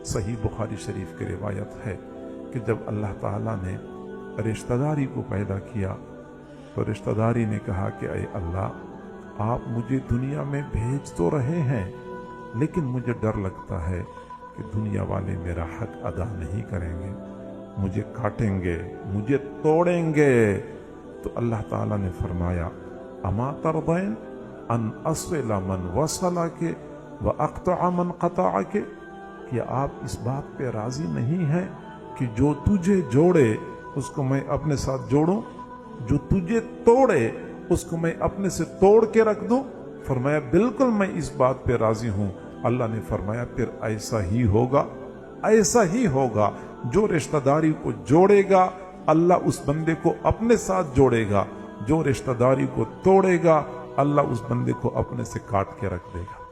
सही बुखारी शरीफ की रिवायत है कि जब अल्लाह ताला ने रिश्तेदारी को पैदा किया तो रिश्तेदारी ने कहा कि अय अल्लाह, आप मुझे दुनिया में भेज तो रहे हैं, लेकिन मुझे डर लगता है कि दुनिया वाले मेरा हक अदा नहीं करेंगे, मुझे काटेंगे, मुझे तोड़ेंगे। तो अल्लाह ताला ने फरमाया, अमा तरदैन अन अस्ला मन वसला के व अक़्तअ मन क़तअ के, कि आप इस बात पे राजी नहीं हैं कि जो तुझे जोड़े उसको मैं अपने साथ जोड़ूं, जो तुझे तोड़े उसको मैं अपने से तोड़ के रख दूं। फरमाया बिल्कुल मैं इस बात पे राजी हूं। अल्लाह ने फरमाया फिर ऐसा ही होगा, ऐसा ही होगा। जो रिश्तेदारी को जोड़ेगा अल्लाह उस बंदे को अपने साथ जोड़ेगा, जो रिश्तेदारी को तोड़ेगा अल्लाह उस बंदे को अपने से काट के रख देगा।